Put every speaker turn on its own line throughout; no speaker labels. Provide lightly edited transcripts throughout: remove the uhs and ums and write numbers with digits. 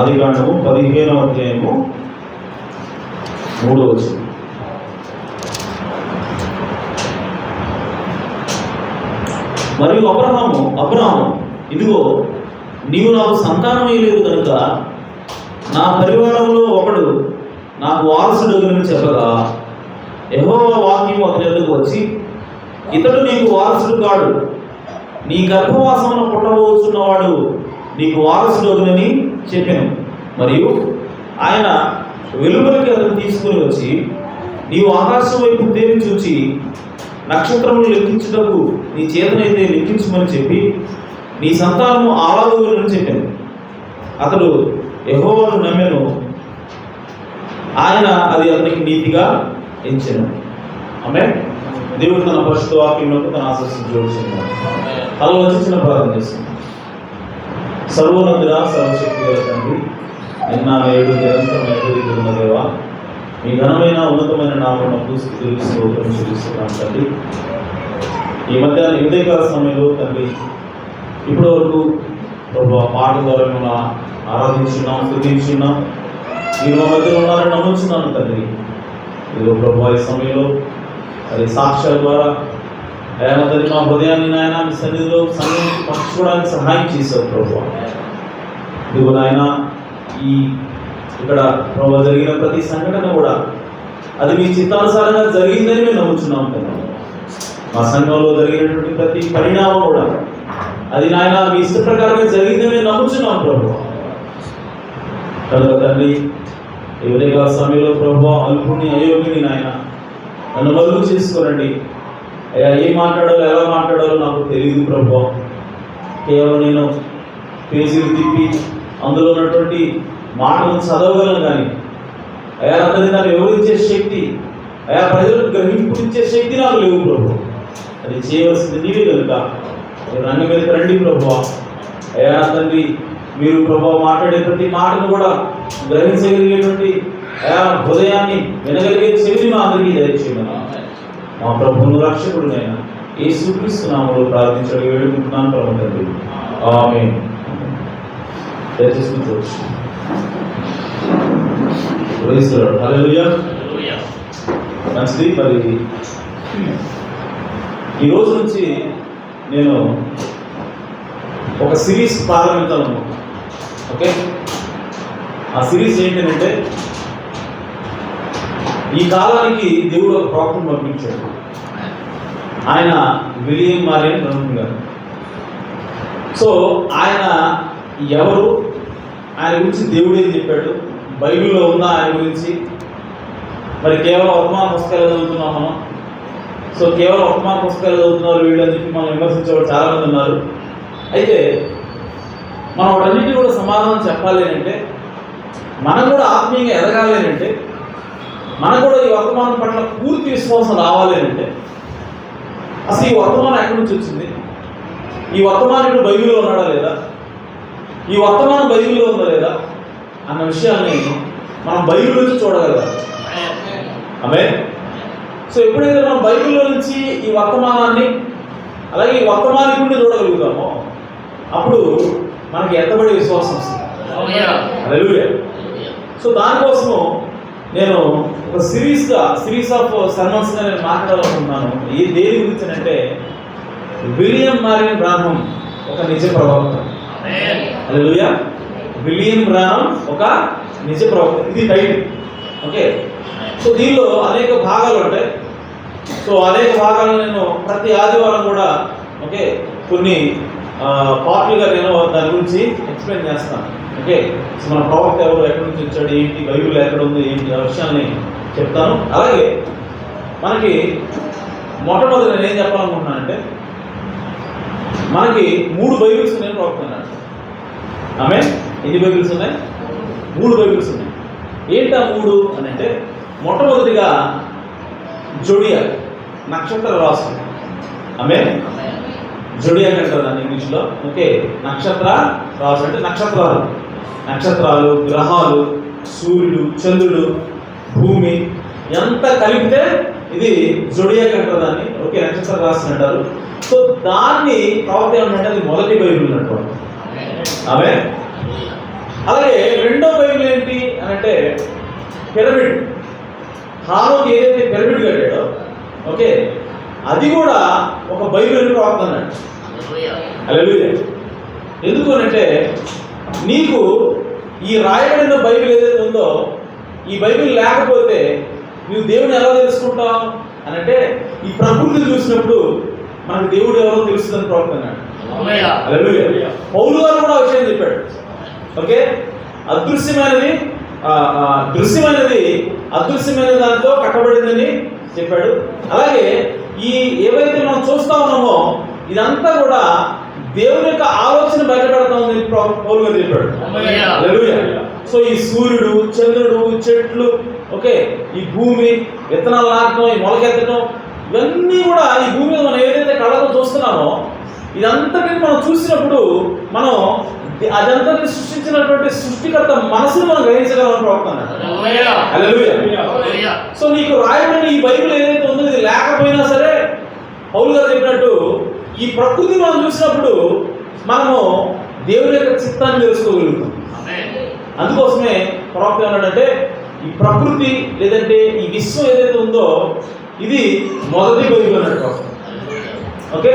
ఆదికాండము 15వ అధ్యాయము 3వ వచనం. మరియు అబ్రహాము ఇదిగో నీవు నాకు సంతానం ఇయ్యలేదు కనుక నా పరివారంలో ఒకడు నాకు వారసుడని చెప్పగా యెహోవా వాక్యం అతని యొద్దకు వచ్చి, ఇతడు నీకు వారసుడు కాడు, నీ గర్భవాసమున పుట్టబోచున్నవాడు నీకు వారసుడని చెప్పాను. మరియు ఆయన వెలుపలికి అతను తీసుకుని వచ్చి, నీవు ఆకాశం వైపు తేరి చూచి నక్షత్రములు లెక్కించుటకు నీ చేతనైతే లెక్కించమని చెప్పి నీ సంతానము ఆలాగులని చెప్పాను. అతడు యెహోవాను నమ్మెను, ఆయన అది అతనికి నీతిగా ఎంచెను. ఆమేన్. దేవుడు తన పరిశుద్ధ వాక్యంలోకి తన ఆశీస్సులు జోడించుకున్నాడు. అలా వచ్చి చిన్న ప్రార్థన చేస్తున్నాం. సర్వోన్నతుడా, సర్వశక్తి గల తండ్రి, నిన్న నేడు నిరంతరం ఎదుగుతున్న దేవా, మీ ఘనమైన ఉన్నతమైన నామమునకు స్తుతులు స్తోత్రం చెల్లిస్తున్నాం తండ్రి. ఈ మధ్యాహ్నం ఉదయకాల సమయంలో తండ్రి ఇప్పటి వరకు ప్రభు పాట ద్వారా మేము ఆరాధించున్నాం, స్తుతించున్నాం. మీరు మా మధ్యలో ఉన్నారని నమ్ముచున్నాను తండ్రి. ఇదిగో ప్రభు ఈ సమయంలో అది సాక్ష్యాల ద్వారా తండ్రి మా హృదయాన్ని నాయన మీ సన్నిధిలో పంచుకోవడానికి సహాయం చేశావు ప్రభు. ఇదిగో నాయన ఈ ఇక్కడ ప్రభు జరిగిన ప్రతి సంఘటన కూడా అది మీ చిత్తానుసారంగా జరిగిందని మేము నమ్ముచున్నాం కదా. మా సంఘంలో జరిగినటువంటి ప్రతి పరిణామం కూడా అది నాయన మీ ఇష్ట ప్రకారంగా జరిగిందని మేము నమ్ముచున్నాం ప్రభు. కనుక తండ్రి ఈ ఉదయకాల సమయంలో ప్రభు అల్పుని అయోగ్యుని నాయన నన్ను మరుగు చేసుకోనండి అయ్యా. ఏం మాట్లాడాలో ఎలా మాట్లాడాలో నాకు తెలియదు ప్రభు. కేవలం నేను పేజీలు తిప్పి అందులో ఉన్నటువంటి మాటలను చదవగలను కానీ అయా అతని దాన్ని వివరించే శక్తి, అయా ప్రజలకు గ్రహింపునిచ్చే శక్తి నాకు లేవు ప్రభు. అది చేయవలసింది నీవే కనుక రంగ మీద రండి ప్రభు. అయా తండ్రి మీరు ప్రభు మాట్లాడే ప్రతి మాటను కూడా గ్రహించగలిగేటువంటి అయా హృదయాన్ని వినగలిగే చెవిని మా అందరికీ దయచేయమని మా ప్రభువును రక్షకుడునైనా యేసుక్రీస్తు నామములో ప్రార్థించడం వేడుకుంటున్నాను ప్రభు తండ్రి. ఆమేన్. దయచేసి కూర్చోవచ్చు. Praise the Lord. హల్లెలూయా. మంచిది. మరి ఈ రోజు నుంచి నేను ఒక సిరీస్ ప్రారంభించాలను. ఓకే, ఆ సిరీస్ ఏంటంటే ఈ కాలానికి దేవుడు ఒక ప్రవక్తను పంపించాడు. ఆయన విలియం మారియన్ బ్రహ్మం గారు. సో ఆయన ఎవరు, ఆయన గురించి దేవుడు ఏం చెప్పాడు, బైబిల్లో ఉందా ఆయన గురించి? మరి కేవలం వర్తమాన పుస్తకాలు చదువుతున్నాం మనం. సో కేవలం వర్తమాన పుస్తకాలు చదువుతున్నారు వీళ్ళు అని చెప్పి మనం విమర్శించేవాడు చాలామంది ఉన్నారు. అయితే మనం వాటన్నిటిని కూడా సమాధానం చెప్పాలి అంటే, మనం కూడా ఆత్మీయంగా ఎదగాలి అంటే, మనకు కూడా ఈ వర్తమానం పట్ల పూర్తి విశ్వాసం రావాలి అంటే, అసలు ఈ వర్తమానం ఎక్కడి నుంచి వచ్చింది, ఈ వర్తమానుడు బైబిల్లో ఉన్నాడా లేదా, ఈ వర్తమానం బైబిల్లో ఉందా లేదా అన్న విషయాన్ని మనం బైబిల్ నుంచి చూడగలగాలి. ఆమేన్. సో ఎప్పుడైతే మనం బైబిల్లో నుంచి ఈ వర్తమానాన్ని అలాగే ఈ వర్తమానికుడిని చూడగలుగుతామో అప్పుడు మనకి ఎత్తబడే విశ్వాసం వస్తుంది. హల్లెలూయా. సో దానికోసము నేను ఒక సిరీస్ ఆఫ్ సర్మన్స్గా నేను మాట్లాడాలనుకుంటున్నాను. ఈ దేని గురించి అంటే విలియం మారియన్ బ్రాహ్మం ఒక నిజ ప్రవక్త. హల్లెలూయా. విలియం బ్రాహ్మం ఒక నిజ ప్రవక్త, ఇది టైటిల్. ఓకే, సో దీనిలో అనేక భాగాలు ఉంటాయి. సో అనేక భాగాలు నేను ప్రతి ఆదివారం కూడా ఓకే కొన్ని పార్ట్లుగా నేను దాని గురించి ఎక్స్ప్లెయిన్ చేస్తాను. ఓకే, సో మన ప్రవక్త ఎవరు, ఎక్కడి నుంచి వచ్చాడు, ఏంటి, బైబిల్ ఎక్కడ ఉంది, ఏంటి ఆ విషయాన్ని చెప్తాను. అలాగే మనకి మొట్టమొదటి నేను ఏం చెప్పాలనుకుంటున్నానంటే, మనకి 3 బైబిల్స్ ఉన్నాయని ప్రవక్తున్నాడు. ఆమె ఎన్ని బైబిల్స్ ఉన్నాయి? 3 బైబిల్స్ ఉన్నాయి. ఏంటా 3 అని అంటే, మొట్టమొదటిగా జొడియాక్, నక్షత్ర రాశి. ఆమె జొడియాక్ అంటారు దాన్ని ఇంగ్లీష్లో. ఓకే, నక్షత్ర రాశి అంటే నక్షత్రాలు, గ్రహాలు, సూర్యుడు, చంద్రుడు, భూమి ఎంత కలిపితే ఇది జొడియాక్ అంటారు దాన్ని. ఓకే, నక్షత్ర రాశి అంటారు. సో దాన్ని ప్రవక్త ఏమంటే అది మొదటి బైబిల్ అన్నట్టు. ఆమె అలాగే రెండో బైబిల్ ఏంటి అని అంటే పిరమిడ్. హానోకు ఏదైతే పిరమిడ్ కట్టాడో ఓకే అది కూడా ఒక బైబిల్ అని ప్రవక్త అన్నాడు. హల్లెలూయా. ఎందుకు అంటే నీకు ఈ రాయబడిన బైబిల్ ఏదైతే ఉందో ఈ బైబిల్ లేకపోతే నువ్వు దేవుని ఎలా తెలుసుకుంటావు అని అంటే ఈ ప్రకృతిని చూసినప్పుడు మనకు దేవుడు ఎవరో తెలుస్తుందని ప్రవక్త అన్నాడు. హల్లెలూయా. పౌలు గారు కూడా ఆ విషయం చెప్పాడు. ఓకే అదృశ్యమైనది దృశ్యమైనది అదృశ్యమైన దానితో కట్టబడిందని చెప్పాడు. అలాగే ఈ ఏవైతే మనం చూస్తా ఉన్నామో ఇదంతా కూడా దేవుని యొక్క ఆలోచన బయటపెడతా ఉంది పౌలు గారు చెప్పాడు. హల్లెలూయా. సో ఈ సూర్యుడు, చంద్రుడు, చెట్లు, ఓకే ఈ భూమి, విత్తనాలు నాటడం, ఈ మొలకెత్తడం, ఇవన్నీ కూడా ఈ భూమి మీద మనం ఏదైతే కళ్ళతో చూస్తున్నామో ఇదంతటిని మనం చూసినప్పుడు మనం అదంతటిని సృష్టించినటువంటి సృష్టికర్త మనసును మనం గ్రహించగలం ప్రవక్తన్నాడు. హల్లెలూయా. సో నీకు రాయబడిన ఈ బైబిల్ ఏదైతే ఉందో ఇది లేకపోయినా సరే పౌలు గారు చెప్పినట్టు ఈ ప్రకృతి మనం చూసినప్పుడు మనము దేవుని యొక్క చిత్తాన్ని తెలుసుకోగలుగుతాం. అందుకోసమే ప్రవక్త ఏమన్నాడంటే ఈ ప్రకృతి లేదంటే ఈ విశ్వం ఏదైతే ఉందో ఇది మొదటి బైబిల్ అన్నట్టు. ఓకే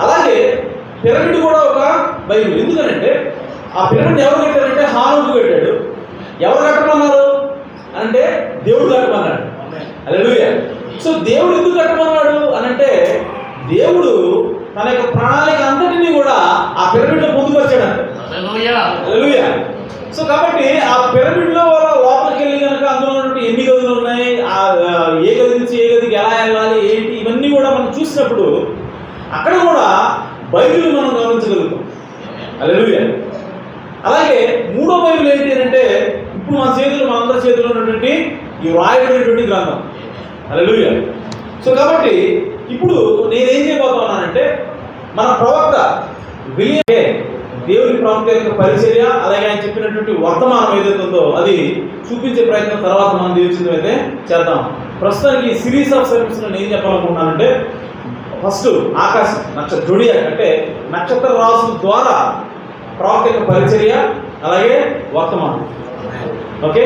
అలాగే పిరమిడ్ కూడా ఒక బైబిల్. ఎందుకనంటే ఆ పిరమిడ్ ఎవరు కట్టారంటే హానోకు కట్టాడు. ఎవరు కట్టమన్నారు అంటే దేవుడు కట్టమన్నాడు. హల్లెలూయా. సో దేవుడు ఎందుకు కట్టమన్నాడు అనంటే దేవుడు తన యొక్క ప్రణాళిక అంతటినీ కూడా ఆ పిరమిడ్లో పొందుపరిచాడు. హల్లెలూయా. సో కాబట్టి ఆ పిరమిడ్లో లోపలికి వెళ్ళి కనుక అందులో ఉన్నటువంటి ఎన్ని గదులు ఉన్నాయి, ఏ గది నుంచి ఏ గదికి ఎలా వెళ్ళాలి ఏంటి ఇవన్నీ కూడా మనం చూసినప్పుడు అక్కడ కూడా బైబిల్ మనం గమనించగలుగుతాం. హల్లెలూయా. అలాగే మూడో బైబిల్ ఏంటి అంటే ఇప్పుడు మనందరి చేతిలో ఉన్నటువంటి ఈ రాయబడినటువంటి గ్రంథం. హల్లెలూయా. సో కాబట్టి ఇప్పుడు నేనేం చేయబోతున్నానంటే మన ప్రవక్త విలియం దేవుని ప్రవక్త యొక్క పరిచర్య అలాగే ఆయన చెప్పినటువంటి వర్తమానం ఏదైతే ఉందో అది చూపించే ప్రయత్నం తర్వాత మనం దేవుని అయితే చేద్దాం. ప్రస్తుతానికి ఈ సిరీస్ ఆఫ్ సర్వీస్ నేను ఏం చెప్పాలనుకుంటున్నానంటే ఫస్ట్ ఆకాశం నక్షత్ర జొడియాక్ అంటే నక్షత్ర రాసుల ద్వారా ప్రవక్త యొక్క పరిచర్య అలాగే వర్తమానం. ఓకే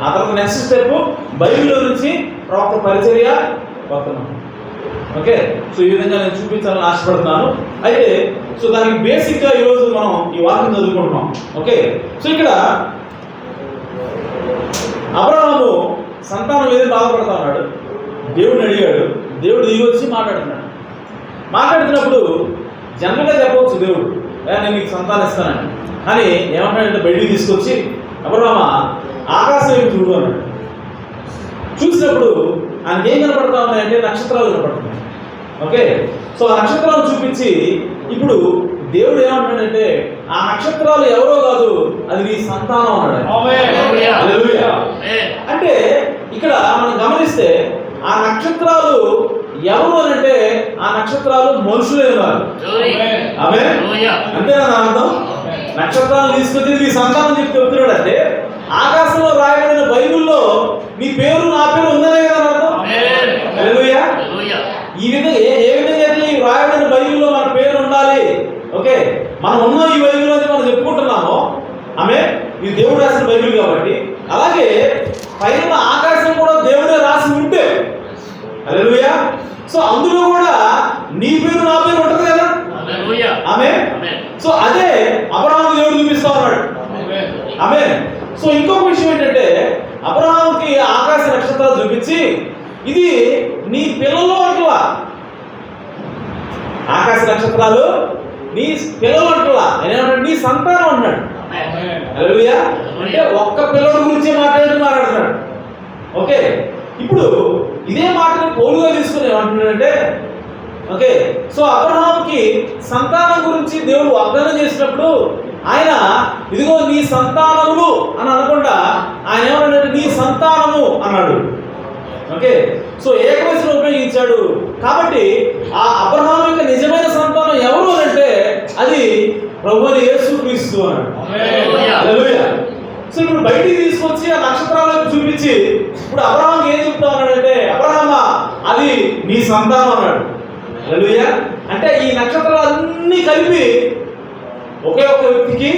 ఆ తర్వాత నెక్స్ట్ స్టెప్ బైబిల్లో నుంచి ప్రవక్త పరిచర్య వర్తమానం. ఓకే సో ఈ విధంగా నేను చూపించాలని ఆశపడుతున్నాను. అయితే సో దానికి బేసిక్గా ఈరోజు మనం ఈ వాక్యం చదువుకుంటున్నాం. ఓకే సో ఇక్కడ అబ్రహాము సంతానం ఏదో బాధపడతా ఉన్నాడు. దేవుడిని అడిగాడు. దేవుడు దిగి వచ్చి మాట్లాడుతున్నప్పుడు జనరల్గా చెప్పవచ్చు దేవుడు నేను నీకు సంతానం ఇస్తానని. కానీ ఏమంటాడంటే బయటికి తీసుకొచ్చి అబ్రహామా ఆకాశం వైపు చూడు అన్నాడు. చూసినప్పుడు ఆయనకి ఏం కనపడతా ఉన్నాయంటే నక్షత్రాలు కనపడుతున్నాయి. ఓకే సో ఆ నక్షత్రాలు చూపించి ఇప్పుడు దేవుడు ఏమంటాడంటే ఆ నక్షత్రాలు ఎవరో కాదు అది నీ సంతానం అన్నాడు. అంటే ఇక్కడ మనం గమనిస్తే ఆ నక్షత్రాలు ఎవరు అని అంటే ఆ నక్షత్రాలు మనుషులే ఉన్నారు. అంతేనా నా అర్థం? నక్షత్రాలు తీసుకొచ్చి నీ సంతానం చెప్పి చెప్తున్నాడు అంటే ఆకాశంలో రాయబడిన బైబిల్లో నీ పేరు నా పేరు ఉందనే కదా అర్థం. హల్లెలూయా. ఈ విధంగా ఏ విధంగా అయితే ఈ రాయబడిన బైబిల్లో మన పేరు ఉండాలి. ఓకే మనం ఉన్న ఈ బైబిల్ అని మనం చెప్పుకుంటున్నామో ఆమె ఇది దేవుడు రాసిన బైబిల్ కాబట్టి అలాగే పైన ఆకాశం కూడా దేవుడే రాసి ఉంటే హల్లెలూయా సో అందులో కూడా నీ పేరు నా పేరు ఉంటుంది కదా. ఆమె సో అదే అబ్రహాము దేవుడు చూపిస్తా ఉన్నాడు. ఆమె సో ఇంకొక విషయం ఏంటంటే అబ్రహాముకి ఆకాశ నక్షత్రాలు చూపించి ఇది నీ పిల్లలు అంటలా. ఆకాశ నక్షత్రాలు నీ పిల్లలు అంటలా నీ సంతానం అన్నాడు. హల్లెలూయా. అంటే ఒక్క పిల్లడి గురించి మాట్లాడుతున్నాడు. ఓకే ఇప్పుడు ఇదే మాటని పౌలుగా తీసుకుని ఏమంటున్నాడంటే ఓకే సో అబ్రహాముకి సంతానం గురించి దేవుడు వాగ్దానం చేసినప్పుడు ఆయన ఇదిగో నీ సంతానములు అని అనకుండా ఆయన ఏమన్నాడంటే నీ సంతానము అన్నాడు. ఓకే సో ఏకవచనం ఉపయోగించాడు. కాబట్టి ఆ అబ్రహాము యొక్క నిజమైన సంతానం ఎవరు అంటే అది ప్రభువైన యేసుక్రీస్తు అన్నాడు. హల్లెలూయా. సో ఇప్పుడు బయటికి తీసుకొచ్చి ఆ నక్షత్రాలను చూపించి ఇప్పుడు అబ్రహాంకి ఏం చెప్తా ఉన్నాడంటే అబ్రహామా అది నీ సంతానం అన్నాడు. హల్లెలూయా. అంటే ఈ నక్షత్రాలన్నీ కలిపి ఒకే ఒక వ్యక్తికి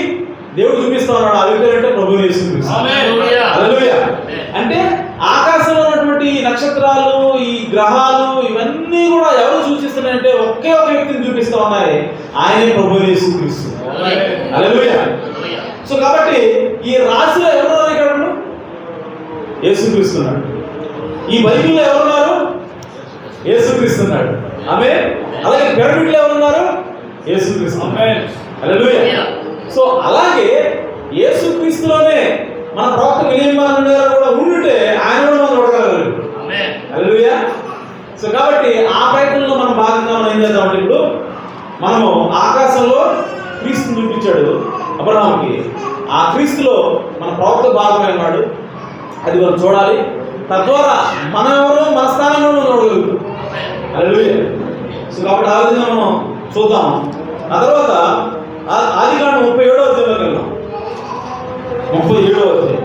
దేవుడు చూపిస్తా ఉన్నాడు. ఆ వ్యక్తి అంటే ప్రభువైన యేసుక్రీస్తు. గ్రహాలు ఇవన్నీ కూడా ఎవరు సూచిస్తున్నాయంటే ఒకే ఒక వ్యక్తిని చూపిస్తూ ఉన్నాయి, ఆయనే ప్రభువైన యేసుక్రీస్తు. హల్లెలూయా. సో కాబట్టి ఈ రాశిలో ఎవరున్నారు? ఇక్కడ యేసుక్రీస్తున్నాడు. ఈ బైబిల్లో ఎవరున్నారు? యేసుక్రీస్తున్నాడు. ఆమేన్. అలాగే పిరమిడ్లో ఎవరున్నారు? యేసుక్రీస్తు. హల్లెలూయా. సో అలాగే యేసుక్రీస్తులోనే మన ప్రవక్త విలియం మారియన్ గారు కూడా ఉండుంటే ఆయన కూడా మనం చూడగలరు. హల్లెలూయా. సో కాబట్టి ఆ ప్రయత్నంలో మనం భాగంగా మనం ఏం చేద్దామంటే ఇప్పుడు మనము ఆకాశంలో క్రీస్తుని చూపించాడు అబ్రహాంకి. ఆ క్రీస్తులో మన ప్రవక్త భాగమే ఉన్నాడు, అది మనం చూడాలి. తద్వారా మనం ఎవరో మన స్థానంలో చూడగలుగుతాం. హల్లెలూయా. సో కాబట్టి ఆ విధంగా మనం చూద్దాం. ఆ తర్వాత ఆదికాండం 37వ అధ్యాయంలోకి వెళ్దాం. 37వ అధ్యాయం.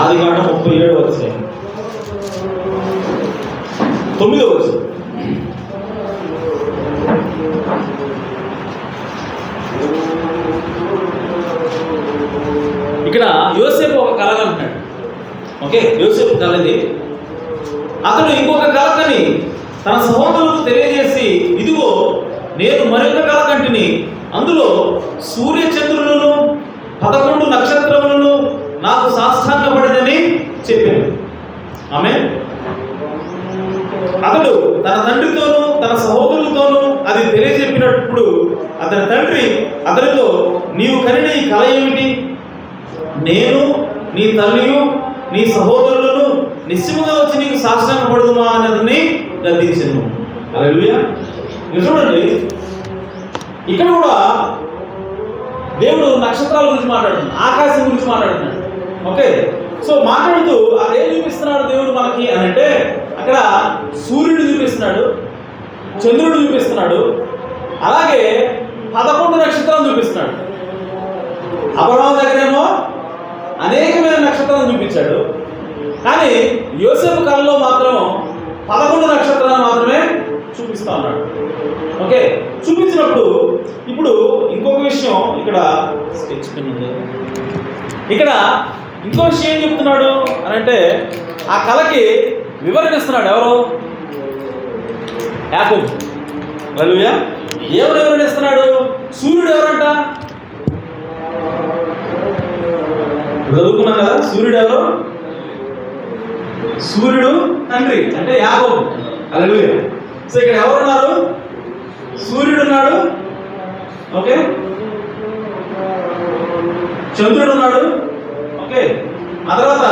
ఆదికాండం 37వ అధ్యాయం 9వ వచనం. ఇక్కడ యోసేపు ఒక కళ అంటున్నాడు. ఓకే, యోసేపు కళది. అతడు ఇంకొక కళ కని తన సహోదరులకు తెలియజేసి, ఇదిగో నేను మరొక కళ కంటిని, అందులో సూర్య చంద్రులను 11 నక్షత్రములను నాకు సాష్టాంగపడినని చెప్పాను. ఆమేన్. అతడు తన తండ్రితోనూ తన సహోదరులతోనూ అది తెలియజెప్పినప్పుడు అతని తండ్రి అతనితో, నీవు కనిన ఈ కళ ఏమిటి? నేను నీ తల్లియు నీ సహోదరులను నిశ్చయముగా వచ్చి నీకు సాష్టాంగపడుదుమా అన్నదని గద్దించెను. హల్లెలూయా. మీరు చూడండి, ఇక్కడ కూడా దేవుడు నక్షత్రాల గురించి మాట్లాడుతున్నాడు, ఆకాశం గురించి మాట్లాడుతున్నాడు. ఓకే, సో మాట్లాడుతూ అదేం చూపిస్తున్నాడు దేవుడు మనకి అని అంటే, అక్కడ సూర్యుడు చూపిస్తున్నాడు, చంద్రుడు చూపిస్తున్నాడు, అలాగే 11 నక్షత్రాలు చూపిస్తున్నాడు. అబ్రహాము దగ్గరేమో అనేకమైన నక్షత్రాలను చూపించాడు, కానీ యోసేపు కళలో మాత్రం 11 నక్షత్రాలు మాత్రమే చూపిస్తా ఉన్నాడు. ఓకే, చూపించినప్పుడు ఇప్పుడు ఇంకొక విషయం ఇక్కడ స్కెచ్ పెన్ ఉంది. ఇక్కడ ఇంకో విషయం ఏం చెప్తున్నాడు అని అంటే, ఆ కళకి వివరణ ఇస్తున్నాడు. ఎవరు? యాకోబు. హల్లెలూయా. ఎవరు వివరణ ఇస్తున్నాడు? సూర్యుడు ఎవరంట? చదువుకున్నాం కదా, సూర్యుడు ఎవరు? సూర్యుడు తండ్రి అంటే యాకోబు. హల్లెలూయా. సో ఇక్కడ ఎవరున్నారు? సూర్యుడు ఉన్నాడు, ఓకే, చంద్రుడు ఉన్నాడు, ఓకే, ఆ తర్వాత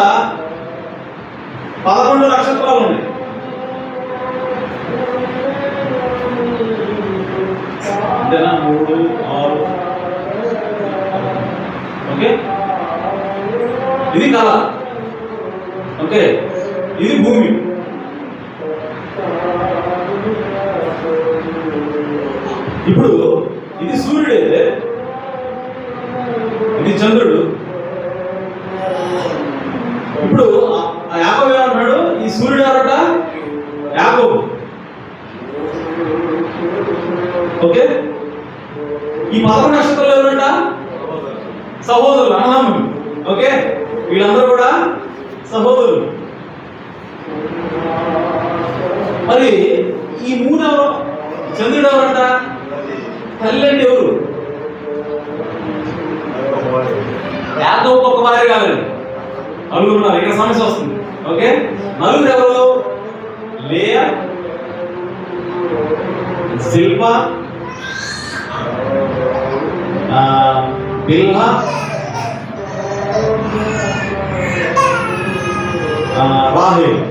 11 నక్షత్రాలు ఉన్నాయి. అంతేనా? 3, 6, ఓకే, ఇది కళ, ఓకే, ఇది భూమి. ఇప్పుడు ఇది సూర్యుడే, ఇది చంద్రుడు. ఇప్పుడు యాకోబు ఏమంటున్నాడు? ఈ సూర్యుడు ఎవరట? యాకోబు. ఓకే, ఈ 11 నక్షత్రాలు ఎవరట? సహోదరులు, అన్నదమ్ములు. ఓకే, వీళ్ళందరూ కూడా సహోదరులు. మరి ఈ 3 ఎవరు? చంద్రుడు ఎవరంట? తల్లి అంటే ఎవరు? యాకోబు ఒక భార్య కాదండి, నలుగురు ఉన్నారు. ఇక్కడ సమస్య వస్తుంది. ఓకే, నలుగురు ఎవరు? లేయా, శిల్పా, బిల్హా, రాహేల్.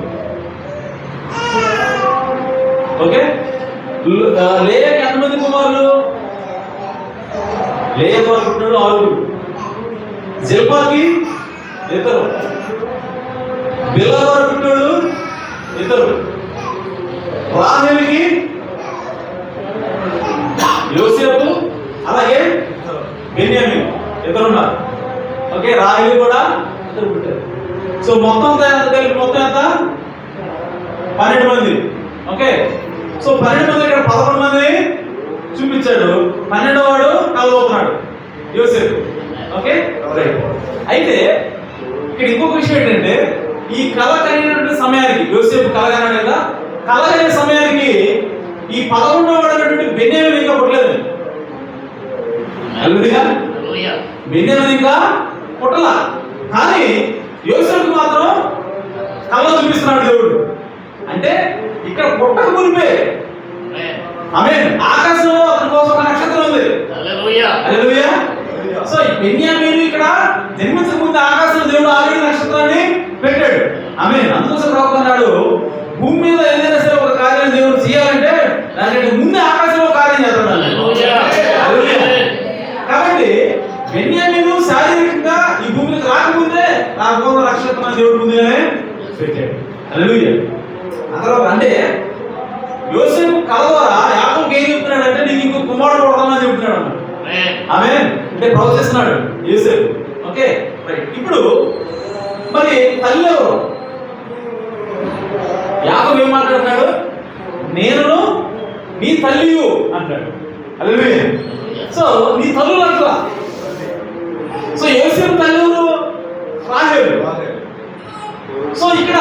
ఓకే, లేయాకి ఎంతమంది కుమారులు? లేయా వారు పుట్టినోళ్ళు 6. శిల్పాకి 2, బిల్హా వారు పుట్టినోళ్ళు 2, రాహేల్కి యోసేపు అలాగే బెన్యామీను 2 ఉన్నారు. ఓకే, రాహేల్ కూడా 2 పుట్టారు. సో మొత్తం ఎంత కలిపి మొత్తం ఎంత? 12 మంది. ఓకే, సో 12 మంది ఇక్కడ 11 మంది చూపించాడు, 12వ వాడు కలబోతున్నాడు యోసేపు. Okay, right. అయితే ఇక్కడ ఇంకొక విషయం ఏంటంటే, ఈ కళ కలిగినటువంటి సమయానికి, యోసేపు కలగన్నాడు కదా, కలగైన సమయానికి ఈ 11వ వాడైనటువంటి బెన్యామీను ఇంకా పుట్టలేదు. బెన్యామీను ఇంకా పుట్టల. కానీ యోసేపుకు మాత్రం కళ్ళ చూపిస్తున్నాడు దేవుడు. అంటే ఇక్కడ పుట్టక మునిపే ఆమేన్ ఆకాశంలో అతని కోసం ఒక నక్షత్రం ఉంది. హల్లెలూయా. సో ఈ బెన్యామీను ఇక్కడ జన్మించక ముందు ఆకాశంలో దేవుడు ఆల్రెడీ నక్షత్రాన్ని పెట్టాడు. ఆమేన్. అందుకోసం ప్రవక్త అన్నాడు, భూమి మీద ఏదైనా సరే ఒక కార్యం దేవుడు చేయాలంటే దానికంటే ముందే ఆకాశంలో కార్యం చేస్తున్నాడు. కాబట్టి బెన్యామీను శారీరకంగా ఈ భూమికి రాకముందే నా కోసం నక్షత్రాన్ని దేవుడు ముందుగానే పెట్టాడు. హల్లెలూయా. అంటే యోసేపు కళ ద్వారా యాకోబుకి ఏం చెప్తున్నాడు అంటే, నీకు ఇంకో కుమారుడు పుడతానని చెప్తున్నాడు అన్నాడు. ఆమేన్. అంటే ప్రవచిస్తున్నాడు యోసేపు. Okay right. ఇప్పుడు మరి తల్లి ఎవరు? యాకోబు ఏం మాట్లాడుతున్నాడు? నేను నీ తల్లియు అంటాడు. హల్లెలూయా. సో నీ తల్లులు అంటారా? సో యోసేపు తల్లి ఎవరు? రాహేలు. సో ఇక్కడ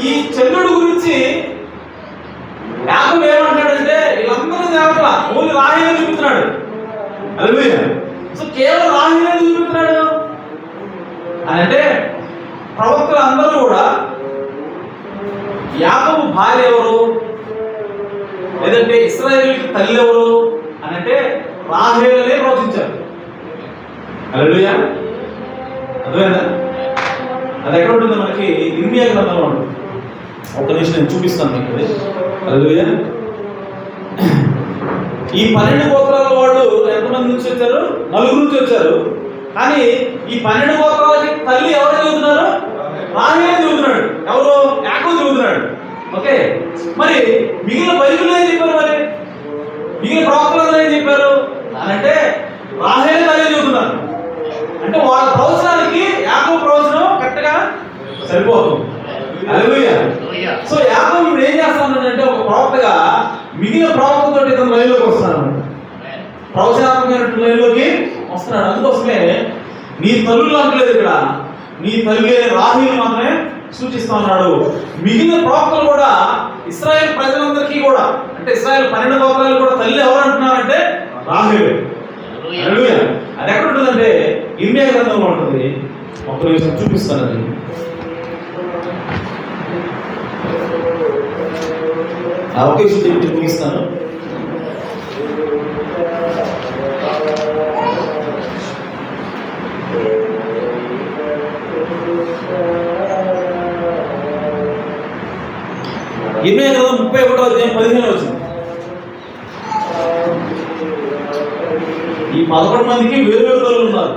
ఈ చంద్రుడి గురించి యాకోబు ఏమంటాడంటే, వీళ్ళందరూ దేవతల ఓన్లీ రాహేలు చూపుతున్నాడు. హల్లెలూయా. సో కేవలం రాహేలు చూపుతున్నాడు అని అంటే ప్రవక్తలు అందరూ కూడా యాకోబు భార్య ఎవరు, లేదంటే ఇశ్రాయేలుకి తల్లి ఎవరు అని అంటే రాహేలునే ప్రవచించారు. హల్లెలూయా. అర్థమైందా? అది ఎక్కడ ఉంటుంది? మనకి ఇర్మియా గ్రంథంలో ఉంటుంది. ఒక నిమిషం నేను చూపిస్తాను మీకు. హల్లెలూయా. ఈ 12 గోత్రాల వాళ్ళు ఎంతమంది నుంచి వచ్చారు? 4 నుంచి వచ్చారు. కానీ ఈ 12 గోత్రాలకి తల్లి ఎవరు చదువుతున్నారు? రాహేలు చదువుతున్నాడు. ఎవరు? యాకోబు చదువుతున్నాడు. ఓకే. మరి మిగిలిన బైబిల్లో ఏం చెప్పారు? మరి మిగిలిన ప్రవక్తలు ఏం చెప్పారు అని అంటే రాహేలు తల్లి చదువుతున్నారు. అంటే వాళ్ళ ప్రవచనానికి యాకోబు ప్రవచనం కరెక్ట్ గా సరిపోతుంది. హల్లెలూయా. సో యాకోబు ఇప్పుడు ఏం చేస్తానంటే ఒక ప్రవక్తగా మిగిలిన ప్రవక్తతో ఇతను లైన్లోకి వస్తున్నాడు, ప్రవచనాత్మకమైన లైన్లోకి వస్తున్నాడు. అందుకోసమే నీ తల్లులు అంటలేదు ఇక్కడ, నీ తల్లి అనే రాహేలు మాత్రమే సూచిస్తా ఉన్నాడు. మిగిలిన ప్రవక్తలు కూడా ఇశ్రాయేల్ ప్రజలందరికీ కూడా, అంటే ఇశ్రాయేల్ 12 గోత్రాలు కూడా తల్లి ఎవరు అంటున్నారంటే రాహేలు. హల్లెలూయా. అది ఎక్కడ ఉంటుందంటే ఇర్మియా గ్రంథంలో ఉంటుంది. ఒక నిమిషం చూపిస్తాను. అది ఒకే విషయం చెప్పి ముగిస్తాను. ఇర్మియా గ్రంథం 31వ అధ్యాయం 15వ వచనం. ఈ 11 మందికి వేరు తల్లులు ఉన్నారు.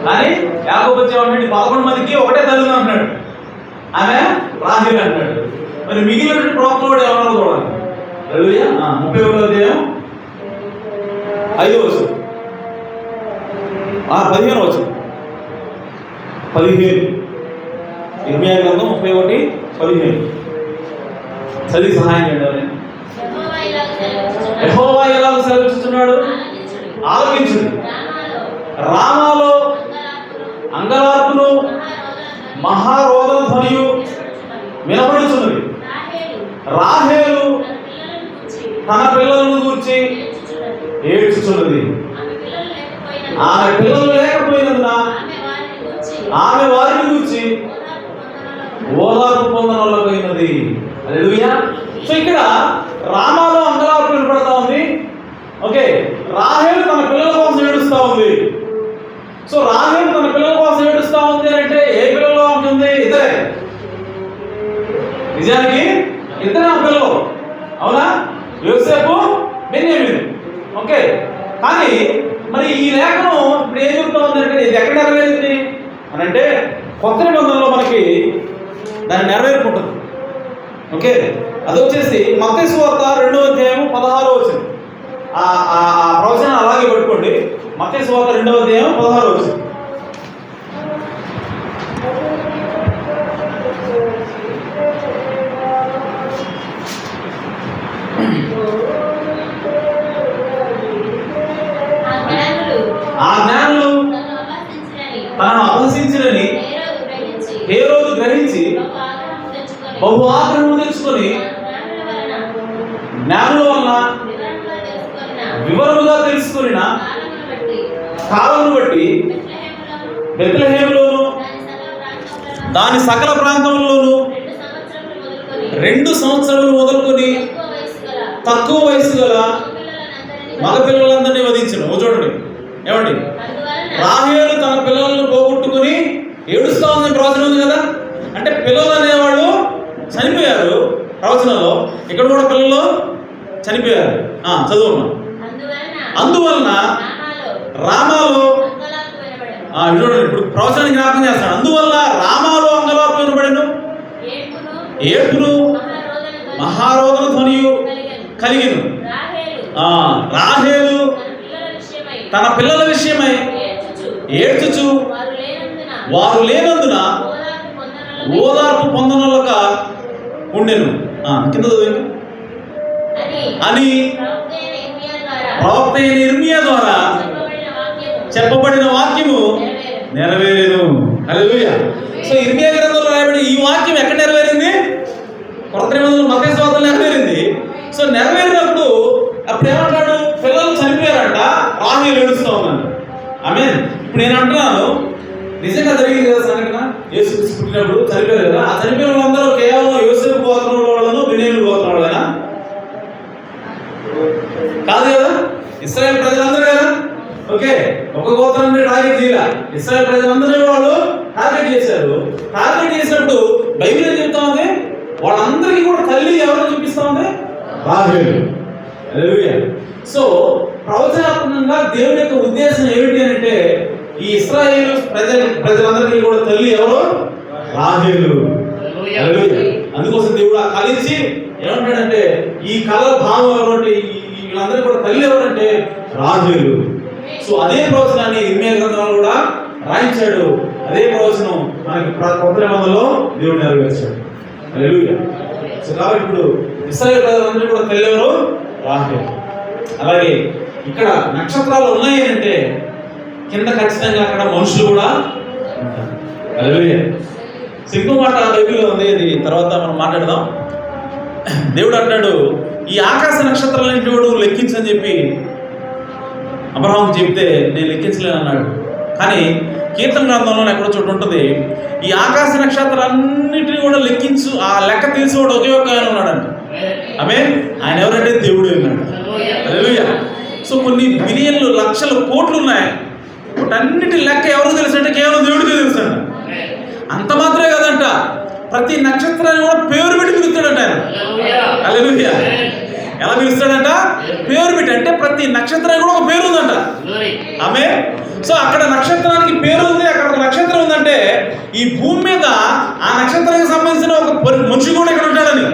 కానీ యాకోబు వచ్చేవాడి 11 మందికి ఒకటే తల్లి అంటున్నాడు, ఆమె రాహేలు అంటున్నాడు. మరి మిగిలిన ప్రవక్తలు కూడా ఎవరన్నా చూడాలి. హల్లెలూయా. 31వ అధ్యాయం 5వ వచనం, 15వ వచనం. 15 ఇర్మియా గ్రంథం 31:15 చదివి సహాయం చేయండి. యెహోవా ఎలా సెలవిస్తున్నాడు? ఆలకించుడి. రామాలో అంగలార్పును మహారోదన ధ్వనియు వినబడుచున్నది. రాహేలు తన పిల్లలను గూర్చి ఏడ్చుచున్నది. ఆమె పిల్లలు లేకపోయినందున ఆమె వారిని గూర్చి ఓదార్పు పొందనొల్లపోయినది. హల్లెలూయా. సో ఇక్కడ రామాలో అంగలార్పు వినపడతా ఉంది. ఓకే. రాహేలు తన పిల్లల కోసం ఏడుస్తా ఉంది. సో రాహేలు తన పిల్లల కోసం ఏడుస్తా ఉంది అంటే ఏ పిల్లలు ఉంటుంది? ఇద్దరే. నిజానికి ఇద్దరే ఆ పిల్లలు. అవునా? యోసేపు, బెన్యామీను. ఓకే. కానీ మరి ఈ లేఖనం ఇప్పుడు ఏం చెప్తా ఉందంటే ఇది ఎక్కడ నెరవేరింది అని అంటే కొత్త నిబంధనలో మనకి దాన్ని నెరవేరుకుంటుంది. ఓకే. అది వచ్చేసి మత్తయి సువార్త 2వ అధ్యాయం 16వ వచనం. ఆ ప్రవచనం అలాగే పెట్టుకోండి. మత్తయి సువార్త 2వ అధ్యాయం 16వ వచనం. ఆ జ్ఞానులు తనను అపహసించినని హేరోదు గ్రహించి బహు ఆగ్రహం తెచ్చుకొని జ్ఞానుల వలన వివరముగా తెలుసుకొని కాలమును బట్టి బెత్లెహేములోను దాని సకల ప్రాంతంలోను 2 సంవత్సరములు మొదలుకొని తక్కువ వయసు గల మగపిల్లలందరినీ వధించను. చూడండి ఏమండి, రాహేలు తన పిల్లలను పోగొట్టుకుని ఏడుస్తా ఉంది. ప్రవచనం ఉంది కదా, అంటే పిల్లలు అనేవాళ్ళు చనిపోయారు ప్రవచనంలో, ఇక్కడ కూడా పిల్లలు చనిపోయారు. చదువు. అందువలన రామాలో చూడండి, ఇప్పుడు ప్రవచనాన్ని జ్ఞాపకం చేస్తాడు. అందువల్ల రామాలో అంగలార్పు వినబడెను, ఏడ్పును మహారోదన ధ్వనియు కలిగెను. రాహేలు తన పిల్లల విషయమై ఏడ్చుచు వారు లేనందున ఓదార్పు పొందనొల్లక ఉండెను. కింద చదివాను అని ప్రవక్త అయిన ఇర్మియా ద్వారా చెప్పబడిన వాక్యము నెరవేరేను. హల్లెలూయా. సో ఇర్మియా గ్రంథంలో రాయబడి ఈ వాక్యం ఎక్కడ నెరవేరింది? కొత్త నిబంధనలో మత్తయి సువార్తలో నెరవేరింది. సో నెరవేరినప్పుడు అప్పుడు ఏమంటాడు? పిల్లలు చనిపోయారంట, రాహేలు ఏడుస్తూ ఉందంట. ఆమేన్. ఇప్పుడు నేను అంటున్నాను, నిజంగా జరిగింది కదా సంఘటన. యేసు పుట్టినప్పుడు చనిపోయారు కదా. ఆ చనిపోయిన వాళ్ళందరూ కేవలం యోసేపు గోత్రం వాళ్ళను బెన్యామీను గోత్రం వాళ్ళేనా? కాదు కదా, ఇశ్రాయేల్ ప్రజలందరూ కదా. ఓకే, ఒక గోత్రాన్ని టార్గెట్ చేయాల, ఇశ్రాయేల్ ప్రజలందరూ వాళ్ళు టార్గెట్ చేశారు. టార్గెట్ చేసినప్పుడు బైబిల్ ఏం చెప్తా ఉంది? వాళ్ళందరికీ కూడా తల్లి ఎవరిని చూపిస్తా ఉంది? రాహేలు. హల్లెలూయా. సో ప్రవచనాత్మకంగా దేవుని యొక్క ఉద్దేశం ఏమిటి అంటే, ఈ ఇశ్రాయేలు ప్రజలందరికీ కూడా తల్లి ఎవరు? రాహేలు. హల్లెలూయా. అందుకోసం దేవుడు ఆ కలిసి ఏమంటాడంటే, ఈ కళ భావం ఎవరంటే, వీళ్ళందరూ కూడా తల్లి ఎవరంటే రాహేలు. సో అదే ప్రవచనాన్ని ఇర్మియా గ్రంథంలో కూడా రాయించాడు. అదే ప్రవచనం మనకి కొత్త నిబంధనలో దేవుడు నెరవేర్చాడు. హల్లెలూయా. సో కాబట్టి ఇప్పుడు ఇశ్రాయేలు ప్రజలందరూ కూడా తల్లి ఎవరు? రాహేలు. అలాగే ఇక్కడ నక్షత్రాలు ఉన్నాయి అంటే కింద ఖచ్చితంగా అక్కడ మనుషులు కూడా ఉంటారు. హల్లెలూయా. సింగు మాట బైబిల్లో ఉంది, అది తర్వాత మనం మాట్లాడదాం. దేవుడు అంటాడు, ఈ ఆకాశ నక్షత్రాలన్నింటినీ కూడా లెక్కించని చెప్పి అబ్రహాం చెప్తే నేను లెక్కించలేను అన్నాడు. కానీ కీర్తన గ్రంథంలో ఎక్కడో చోటు ఉంటుంది, ఈ ఆకాశ నక్షత్రాలన్నింటినీ కూడా లెక్కించు, ఆ లెక్క తెలిసేవాడు ఒకే ఒక్క ఆయన ఉన్నాడంట. ఆమేన్. ఆయన ఎవరంటే దేవుడు అన్నాడు. హల్లెలూయా. సో కొన్ని బిలియన్లు లక్షల కోట్లు ఉన్నాయి, వాటన్నిటి లెక్క ఎవరు తెలుసు అంటే కేవలం దేవుడికే తెలుసు అంట. అంత మాత్రమే కదంట, ప్రతి నక్షత్రాన్ని కూడా పేరు పెట్టి పిలుస్తాడంట ఆయన. హల్లెలూయా. ఎలా పిలుస్తాడంట? పేరు పెట్టి. అంటే ప్రతి నక్షత్రానికి కూడా ఒక పేరు ఉందంట. ఆమేన్. సో అక్కడ నక్షత్రానికి పేరు ఉంది, అక్కడ ఒక నక్షత్రం ఉందంటే ఈ భూమి మీద ఆ నక్షత్రానికి సంబంధించిన ఒక మనిషి కూడా ఇక్కడ ఉంటాడని.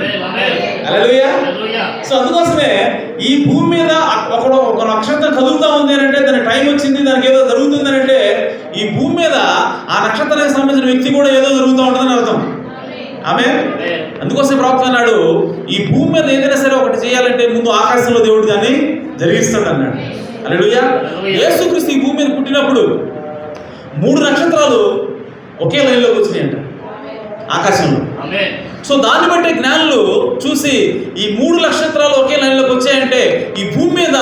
హల్లెలూయా. సో అందుకోసమే ఈ భూమి మీద ఒక నక్షత్రం కదులుతా ఉంది అని అంటే దాని టైం వచ్చింది, దానికి ఏదో జరుగుతుంది అని అంటే ఈ భూమి మీద ఆ నక్షత్రానికి సంబంధించిన వ్యక్తి కూడా ఏదో జరుగుతూ ఉంటుందని అర్థం. ఆమేన్. అందుకోసం ప్రవక్త అన్నాడు, ఈ భూమి మీద ఏదైనా సరే ఒకటి చేయాలంటే ముందు ఆకాశంలో దేవుడు దాన్ని జరిగిస్తాడు అన్నాడు. హల్లెలూయా. యేసుక్రీస్తు ఈ భూమి మీద పుట్టినప్పుడు 3 నక్షత్రాలు ఒకే లైన్లోకి వచ్చినాయంట ఆకాశంలో. సో దాన్ని బట్టి జ్ఞానులు చూసి ఈ 3 నక్షత్రాలు ఒకే లైన్లోకి వచ్చాయంటే ఈ భూమి మీద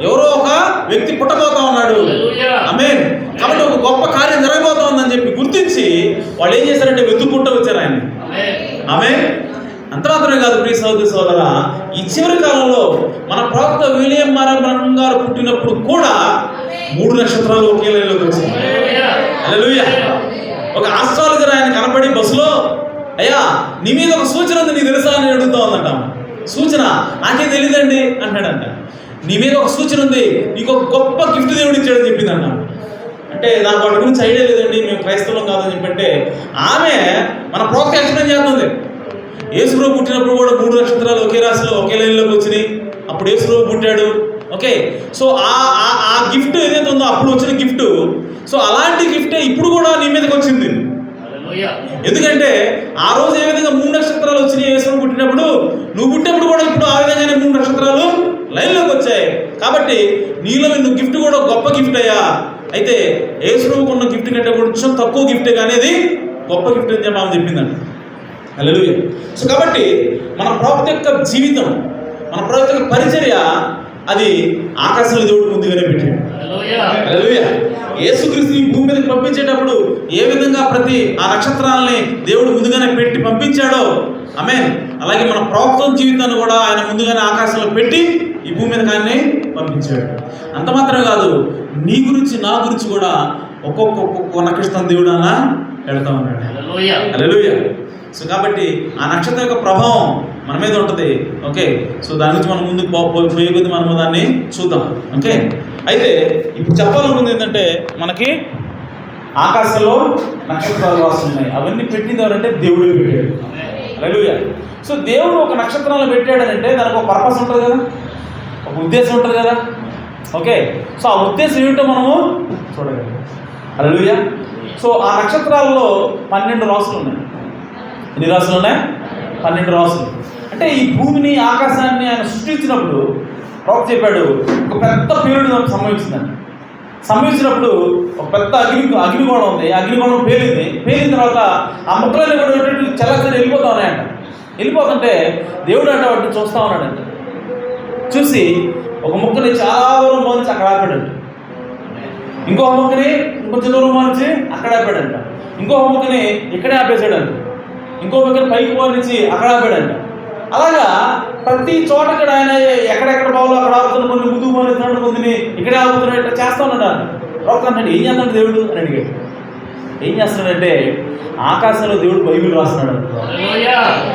ఎవరో ఒక వ్యక్తి పుట్టబోతా ఉన్నాడు. ఆమేన్. కాబట్టి ఒక గొప్ప కార్యం జరగబోతా ఉందని చెప్పి గుర్తించి వాళ్ళు ఏం చేశారంటే వెతుక్కుంటూ వచ్చారు ఆయన. ఆమేన్. అంత మాత్రమే కాదు ప్రియ సహోదరి సోదరా, ఈ చివరి కాలంలో మన ప్రవక్త విలియం మరణం గారు పుట్టినప్పుడు కూడా 3 నక్షత్రాలు ఒకే లైన్లోకి వచ్చాయి. హల్లెలూయా. ఒక ఆస్ట్రాలజర్ ఆయన కనపడి బస్సులో, అయ్యా నీ మీద ఒక సూచన ఉంది, నీకు తెలుసా అని అడుగుతా ఉందంట. సూచన? నాకేం తెలియదండి అంటాడంట. నీ మీద ఒక సూచన ఉంది, నీకు ఒక గొప్ప గిఫ్ట్ దేవుడు ఇచ్చాడని చెప్పిందంట. అంటే నాకు వాటి గురించి ఐడియా లేదండి, మేము క్రైస్తవం కాదని చెప్పంటే ఆమె మన ప్రవక్త ఎక్స్ప్లెయిన్ చేస్తుంది. యేసుప్రభు పుట్టినప్పుడు కూడా 3 నక్షత్రాలు ఒకే రాశిలో ఒకే లైన్లోకి వచ్చినాయి. అప్పుడు యేసుప్రభు పుట్టాడు. ఓకే. సో ఆ గిఫ్ట్ ఏదైతే ఉందో అప్పుడు వచ్చిన గిఫ్ట్, సో అలాంటి గిఫ్టే ఇప్పుడు కూడా నీ మీదకి వచ్చింది. ఎందుకంటే ఆ రోజు ఏ విధంగా 3 నక్షత్రాలు వచ్చినాయి యేసుప్రభు పుట్టినప్పుడు, నువ్వు పుట్టినప్పుడు కూడా ఇప్పుడు ఆ విధంగానే 3 నక్షత్రాలు లైన్లోకి వచ్చాయి. కాబట్టి నీలో నువ్వు గిఫ్ట్ కూడా గొప్ప గిఫ్ట్ అయ్యా. అయితే యేసుప్రభుకు ఉన్న గిఫ్ట్ కంటే కొంచెం తక్కువ గిఫ్టే కానీ అది గొప్ప గిఫ్ట్ అని చెప్పి ఆమె చెప్పిందండి. హల్లెలూయా. సో కాబట్టి మన ప్రవక్త యొక్క జీవితం, మన ప్రవక్త యొక్క పరిచర్య అది ఆకాశంలో దేవుడు ముందుగానే పెట్టాడు. హల్లెలూయా. యేసుక్రీస్తు ఈ భూమి మీదకి పంపించేటప్పుడు ఏ విధంగా ప్రతి ఆ నక్షత్రాలని దేవుడు ముందుగానే పెట్టి పంపించాడో, ఆమేన్, అలాగే మన ప్రవక్త జీవితాన్ని కూడా ఆయన ముందుగానే ఆకాశంలో పెట్టి ఈ భూమి మీదకి ఆయన్ని పంపించాడు. అంత మాత్రమే కాదు, నీ గురించి నా గురించి కూడా ఒక్కొక్క నక్షత్రం దేవుడు అలా పెడతా ఉన్నాడు. హల్లెలూయా. సో కాబట్టి ఆ నక్షత్రం యొక్క ప్రభావం మన మీద ఉంటుంది. ఓకే, సో దాని గురించి మనం ముందుకు పోయే కొద్ది మనము దాన్ని చూద్దాం. ఓకే, అయితే ఇప్పుడు చెప్పాలనుకుంది ఏంటంటే, మనకి ఆకాశంలో నక్షత్రాలు రాస్తున్నాయి, అవన్నీ పెట్టింది ఎవరంటే దేవుడే పెట్టాడు. హల్లెలూయా. సో దేవుడు ఒక నక్షత్రాలను పెట్టాడనంటే దానికి ఒక పర్పస్ ఉంటుంది కదా, ఒక ఉద్దేశం ఉంటుంది కదా. ఓకే, సో ఆ ఉద్దేశం ఏమిటో మనము చూడగలం. హల్లెలూయా. సో ఆ నక్షత్రాల్లో 12 రాసులు ఉన్నాయి. ఎన్ని రాసులు ఉన్నాయి? 12 రాసులు. అంటే ఈ భూమిని ఆకాశాన్ని ఆయన సృష్టించినప్పుడు ప్రవక్త చెప్పాడు, ఒక పెద్ద పేలుడు సంభవించిందండి. సంభవించినప్పుడు ఒక పెద్ద అగ్నిగోళం ఉంది. అగ్నిగోళం పేలిన తర్వాత ఆ ముక్కలన్నీ కూడా చల్లచని వెళ్ళిపోతా ఉన్నాయంట. వెళ్ళిపోతుంటే దేవుడు అంటే వాటిని చూస్తూ ఉన్నాడంట. చూసి ఒక ముక్కని చాలా దూరం పోనించి అక్కడ ఆపాడంట. ఇంకొక ముక్కని ఇంకొంచెం దూరం పోనించి అక్కడ ఆపాడంట. ఇంకొక ముక్కని ఇక్కడే ఆపేసాడంట. ఇంకో ముక్కని పైకి పోనించి అక్కడ ఆపాడంట. అలాగా ప్రతి చోట ఇక్కడ ఆయన ఎక్కడెక్కడ బావులో అక్కడ ఆపుతున్న, కొన్ని ముందుకు పోనిస్తున్నాడు, కొందిని ఇక్కడే ఆపుతున్నాడు, ఇట్లా చేస్తూ ఉన్నాడు. ప్రవక్త అంటే ఏం చేస్తాడు దేవుడు అని అడిగాడు. ఏం చేస్తున్నాడంటే ఆకాశంలో దేవుడు బైబిల్ రాస్తున్నాడు.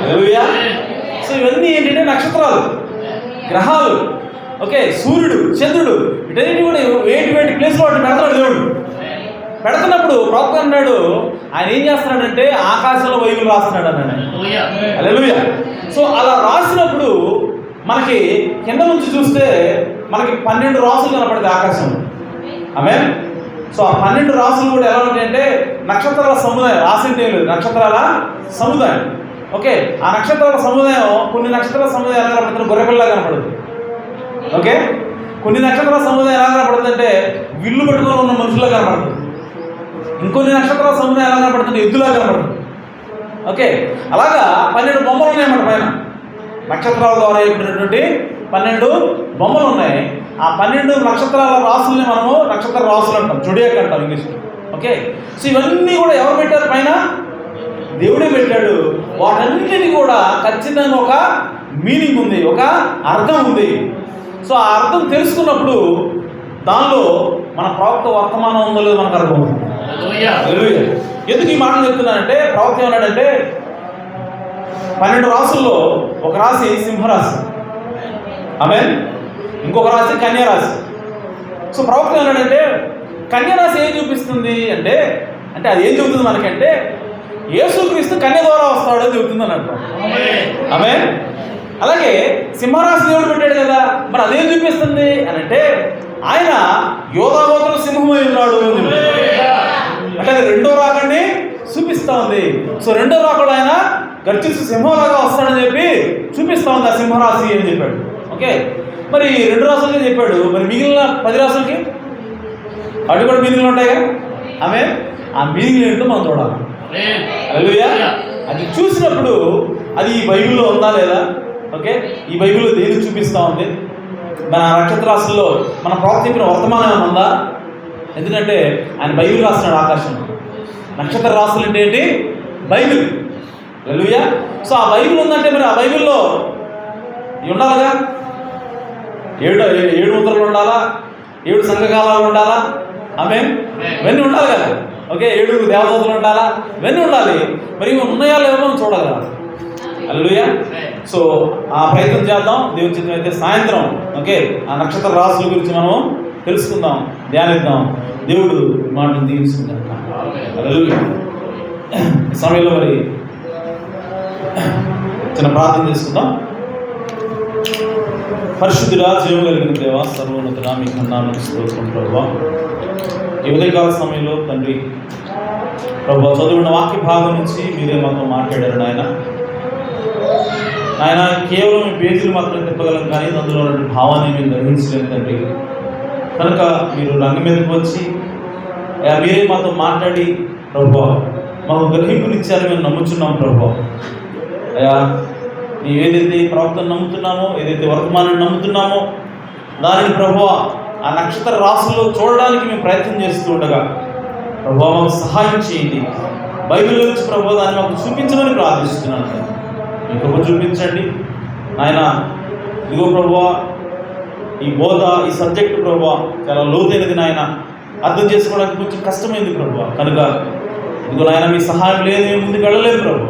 హల్లెలూయా. సో ఇవన్నీ ఏంటంటే నక్షత్రాలు, గ్రహాలు, ఓకే, సూర్యుడు, చంద్రుడు, వీటన్నిటి కూడా వేటి ప్లేస్లో వాటిని పెడతాడు దేవుడు. పెడుతున్నప్పుడు ప్రవక్త అన్నాడు, ఆయన ఏం చేస్తున్నాడంటే ఆకాశంలో బైబిల్ రాస్తున్నాడు అన్నాడు. హల్లెలూయా. సో అలా రాసినప్పుడు మనకి కింద నుంచి చూస్తే మనకి 12 రాసులు కనపడతాయి ఆకాశంలో. ఆమేన్. సో ఆ 12 రాసులు కూడా ఎలా ఉంటాయంటే నక్షత్రాల సముదాయం. రాసింటే లేదు, నక్షత్రాల సముదాయం. ఓకే, ఆ నక్షత్రాల సముదాయం, కొన్ని నక్షత్రాల సముదాయం ఎలా కనపడుతుంది? గొర్రెపిల్ల కనపడుతుంది. ఓకే, కొన్ని నక్షత్రాల సముదాయం ఎలా కనపడుతుంది అంటే విల్లు పట్టుకొని ఉన్న మనుషులా కనపడుతుంది. ఇంకొన్ని నక్షత్రాల సముదాయం ఎలా కనపడుతుంది? ఎద్దులా కనపడుతుంది. ఓకే, అలాగా 12 బొమ్మలు ఉన్నాయన్నమాట పైన. నక్షత్రాల ద్వారా ఏర్పడినటువంటి 12 బొమ్మలు ఉన్నాయి. ఆ 12 నక్షత్రాల రాసుల్ని మనము నక్షత్ర రాసులు అంటాం, జొడియాక్ అంటాం ఇంగ్లీష్లో. ఓకే, సో ఇవన్నీ కూడా ఎవరు పెట్టారు? పైన దేవుడే పెట్టాడు. వాటన్నిటిని కూడా ఖచ్చితంగా ఒక మీనింగ్ ఉంది, ఒక అర్థం ఉంది. సో ఆ అర్థం తెలుసుకున్నప్పుడు దానిలో మన ప్రవక్త వర్తమానం ఉందో లేదో మనకు అర్థం అవుతుంది. ఎందుకు ఈ మాటలు చెప్తున్నానంటే, ప్రవక్త ఏమన్నాడంటే 12 రాసుల్లో ఒక రాశి సింహరాశి, ఆమేన్, ఇంకొక రాశి కన్యారాశి. సో ప్రవక్త ఏమన్నాడంటే కన్యారాశి ఏం చూపిస్తుంది అంటే అది ఏం చెబుతుంది మనకంటే యేసుక్రీస్తు కన్య ద్వారా వస్తాడు అని చెబుతుంది అన్నట్టు. ఆమేన్. అలాగే సింహరాశి దేవుడు పెట్టాడు కదా, మరి అదేం చూపిస్తుంది అని అంటే ఆయన యోధాగోత్రం సింహమై ఉన్నాడు అంటే అది రెండో రాకడిని చూపిస్తా ఉంది. సో రెండో రాకడు ఆయన గర్జిస్తూ సింహంలాగా వస్తాడని చెప్పి చూపిస్తా ఉంది ఆ సింహరాశి అని చెప్పాడు. ఓకే, మరి 2 రాసులకి చెప్పాడు, మరి మిగిలిన 10 రాసులకి అటు కూడా మీనింగ్లు ఉంటాయి కదా. ఆమె ఆ మీనింగ్ ఏంటో మనం చూడాలి. హల్లెలూయా. అది చూసినప్పుడు అది ఈ బైబిల్లో ఉందా లేదా? ఓకే, ఈ బైబిల్లో దేని చూపిస్తూ ఉంది? మన నక్షత్రాసుల్లో మన ప్రవక్త చెప్పిన వర్తమానం ఉందా? ఎందుకంటే ఆయన బైబిల్ రాస్తున్నాడు ఆకాశంలో. నక్షత్ర రాసులు అంటే ఏంటి? బైబిల్. హల్లెలూయా. సో ఆ బైబిల్ ఉందంటే మరి ఆ బైబిల్లో ఇవి ఉండాలిగా. 7 ముద్రలు ఉండాలా, 7 సంఘకాలాలు ఉండాలా, ఆమేన్, ఇవన్నీ ఉండాలి కదా. ఓకే, 7 దేవదూతలు ఉండాలా, ఇవన్నీ ఉండాలి. మరి ఇవి ఉన్నాయా లేవో మనం చూడగల. హల్లెలూయా. సో ఆ ప్రయత్నం చేద్దాం. దేవుని చిత్తం అయితే సాయంత్రం ఓకే ఆ నక్షత్ర రాసుల గురించి మనం తెలుసుకుందాం, ధ్యానిద్దాం. దేవుడు మాటను దీవించుకుందాం. హల్లెలూయా. ఈ సమయంలో మరి చిన్న ప్రార్థన చేసుకుందాం. పరిశుద్ధుడా, జీవం కలిగిన దేవా, సర్వోన్నతుడా, మీ నామమునకు స్తోత్రం ప్రభువా. ఈ ఉదయకాల సమయంలో తండ్రి ప్రభువా, చదువున్న వాక్య భాగం నుంచి మీరే మాతో మాట్లాడారు నాయన. ఆయన కేవలం ఈ పేజీలు మాత్రం తిప్పగలం, కానీ అందులో ఉన్న భావాన్ని మీరు గ్రహించలేదు తండ్రి. కనుక మీరు రంగం మీదకి వచ్చి మీరే మాతో మాట్లాడి ప్రభువా మాకు గ్రహింపునిచ్చారు, మేము నమ్ముచున్నాం ప్రభు. అయ్యా, మేము ఏదైతే ప్రవక్తను నమ్ముతున్నామో, ఏదైతే వర్తమానాన్ని నమ్ముతున్నామో దానిని ప్రభు ఆ నక్షత్ర రాశుల్లో చూడడానికి మేము ప్రయత్నం చేస్తూ ఉండగా ప్రభు మాకు సహాయం చేయండి. బైబిల్ గురించి ప్రభు దాన్ని మాకు చూపించమని ప్రార్థిస్తున్నాను. మీ కృప చూపించండి ఆయన. ఇదిగో ప్రభు, ఈ బోధ, ఈ సబ్జెక్టు ప్రభు చాలా లోతైనది నాయన, అర్థం చేసుకోవడానికి కొంచెం కష్టమైంది ప్రభు. కనుక ఇదిగో నాయన, మీ సహాయం లేదు, మేము ముందుకు వెళ్ళలేము ప్రభు.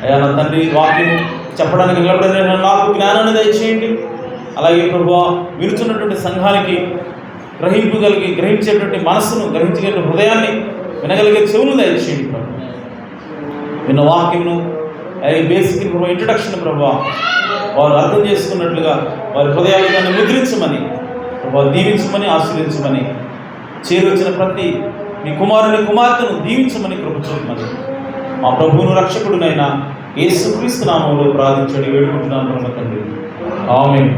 అయ్యా నా తండ్రి, వాక్యం చెప్పడానికి నిలబడిన నాకు జ్ఞానాన్ని దయచేయండి. అలాగే ప్రభు, విరుచున్నటువంటి సంఘానికి గ్రహించేటువంటి మనస్సును, గ్రహించే హృదయాన్ని, వినగలిగే చెవులు దయచేయండి ప్రభు. విన్న వాక్యమును బేసిక్ ప్రభు, ఇంట్రడక్షన్ ప్రభు వారు అర్థం చేసుకున్నట్లుగా వారి హృదయాలను ముద్రించమని ప్రభు, దీవించమని, ఆశీర్వించమని, చేరొచ్చిన ప్రతి మీ కుమారుని కుమార్తెను దీవించమని కృప చూపమని మా ప్రభువును రక్షకుడునైనా యేసుక్రీస్తు నామములో ప్రార్థించండి, వేడుకుంటున్నాను తండ్రి. ఆమేన్.